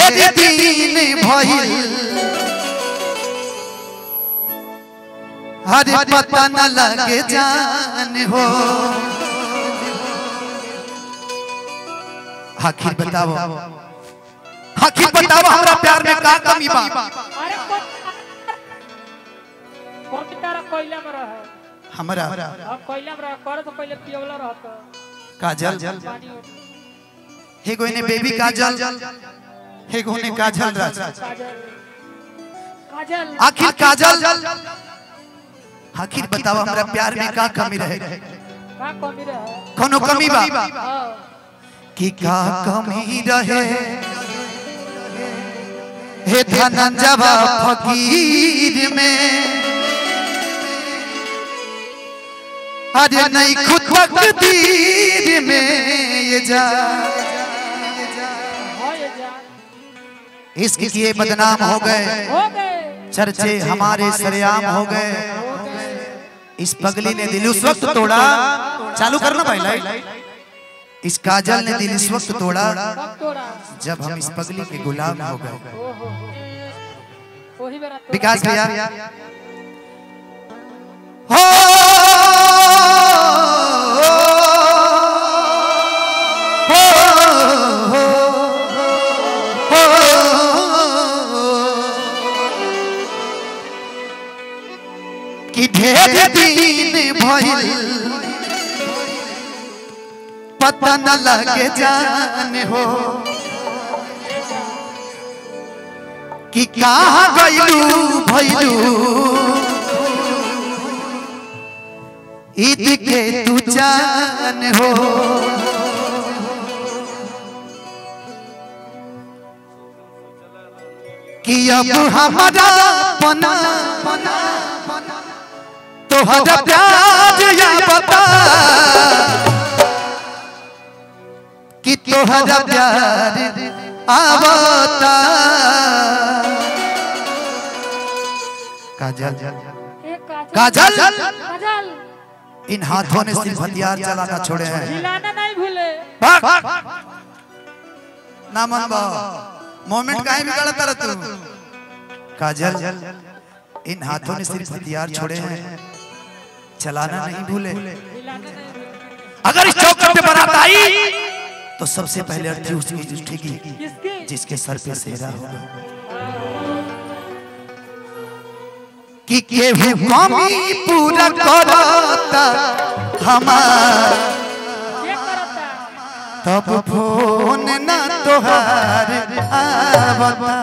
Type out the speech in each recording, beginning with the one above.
ढेर दिन भइल हर पता न लगे जान हो। आखिर बताओ हमरा प्यार में का कमी बा? अरे कौन तारा कोयला में रहे हमरा अब कोयला में रहे कर तो पहले पियोला रहता काजल हे गोने बेबी काजल हे गोने काजल राज काजल आखिर काजल आखिर बताओ हमरा प्यार में का कमी रहे? का कमी रहे? कोनो कमी बा हां कि का कमी रहे? हे धनंजवा फकीर में अरे नहीं खुद तकदीर में ये जा इश्क किए बदनाम हो गए चर्चे हमारे सरेआम हो गए। इस पगली ने दिल उस वक्त तोड़ा चालू करना भाई लाइट। इस काजल ने दिल इस वक्त तोड़ा जब हम इस पगली के गुलाम हो गए। विकास भैया हो कि ढेर दिन भइल पता न लगे जान हो कि कहाँ गइलू भइलू ईद के तू जान हो। कि अब हमारा पना तोहरा प्यार या बता कि तोहरा प्यार आवता। काजल काजल काजल इन हाथों ने सिर्फ हथियार चलाना छोड़े हैं, हिलाना नहीं भूले। ना मन बा मोमेंट काहे बिगड़ता रह तू? काजल इन हाथों ने सिर्फ हथियार छोड़े हैं, चलाना नहीं भूले। अगर इस चौक पे बारात आई तो सबसे पहले अर्थी उसकी उठेगी जिसके सर पे सेहरा होगा। कि केहू कमी पूरा करता हमार तब फोन ना तोहार आवता।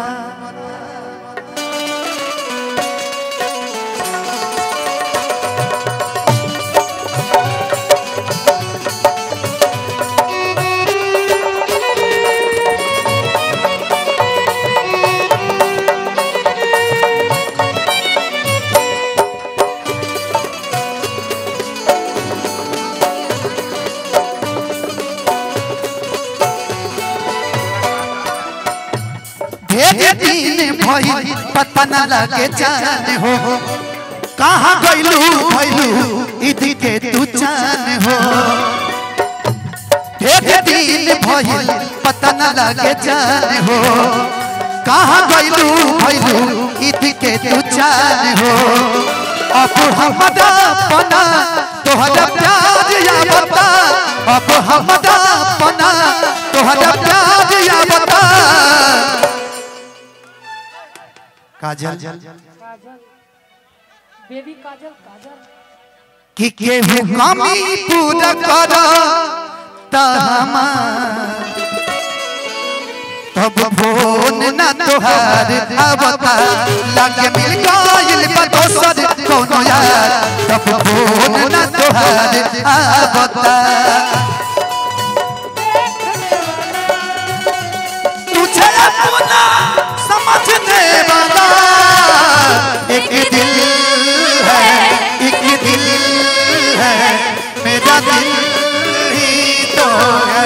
दिन भइल पता न लगे जान हो कहाँ गइलू भइलू ईद के तू जान हो। दिन भइल पता न लगे जान हो कहाँ गइलू भइलू ईद के तू जान हो। अब हमरा पना तोहरा प्यार या बता अब हमरा पना तोहरा प्यार या बता। काजल बेबी काजल काजल कि केहू कमी पूरा करा तब फोन ना तोहार आवता। लागे मिल गइल बा दोसर कोनो यार तब फोन ना तोहार आवता। तुझे अपना समझने वाला एक दिल है मेरा दिल ही तो है।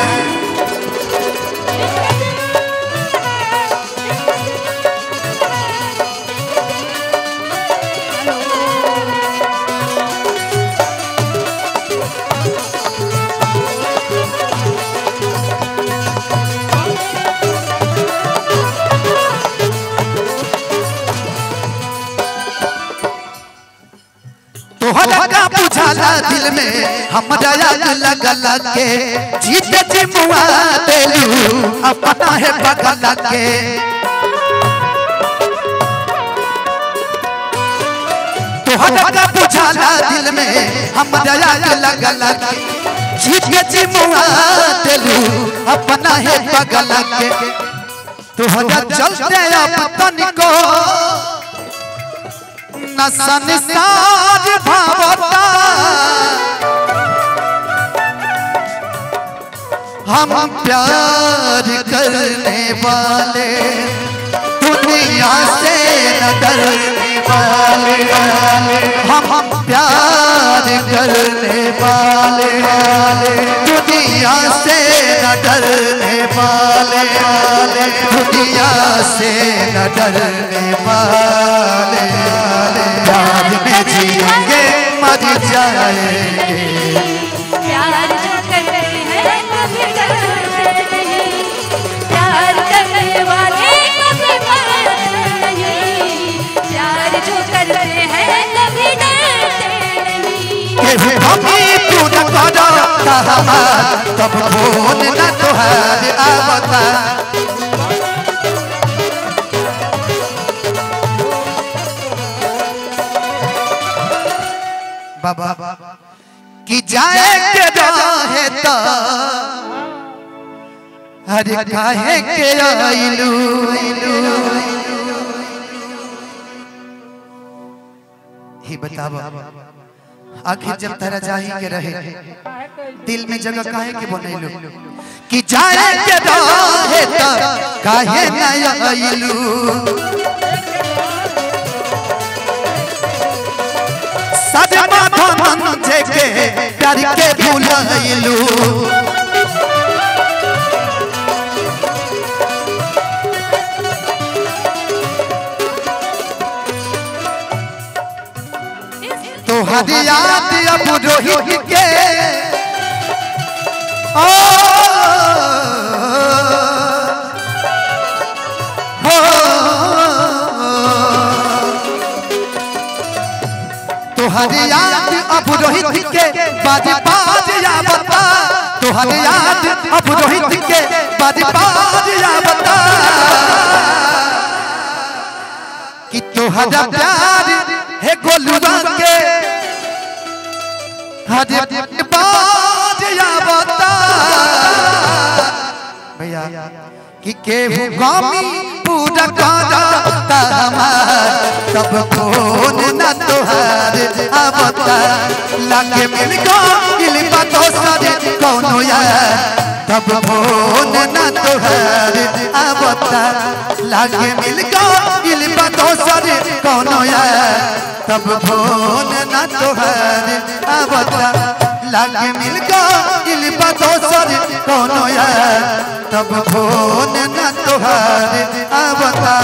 का बुझाला दिल में हमरा आग लगला के जीत जी मुआ देलू अपना है बगला के तोहरा का बुझाला दिल में हमरा आग लगला के जीत जी मुआ देलू अपना है बगला के तोहरा चलते अब तनिको नसन साज भावता हम प्यार करने वाले दुनिया से न डरने वाले हम प्यार करने वाले दुनिया से न डरने वाले दुनिया से न डरने वाले प्यार में जिएंगे मर जाएंगे प्यार जो करते हैं कभी डरते नहीं प्यार करने वाले कभी डरते नहीं प्यार जो करते हैं कभी डरते नहीं हमें तू न करो हमार तब फोन न तुहार आवता बाबा कि जाए के रहे तो अरे काहे के आइलू ही बतावा आखिर जब तेरा जाही के रहे दिल में जगह काहे के बनैलू कि जाए के रहे तो काहे न आइलू सजमा धन जेके प्यार के भुलाइलू तोहर याद अब रोहित के तोहर याद अब रोहित के बाज बाज या बता तोहर याद अब रोहित के बाज बाज या बता कि तोहरा प्यार है गोलुआ के हद बाज या बता भैया कि केहू गामी पूरा कारा तब कौन न तोहार आवता लागे मिल गइल बातो सारे कौनो यार तब कौन न तोहार आवता लागे मिल गइल बातो सारे कौनो यार तब कौन न तोहार आवता लागे मिल गइल बातो सारे कौनो यार तब कौन न तोहार आवता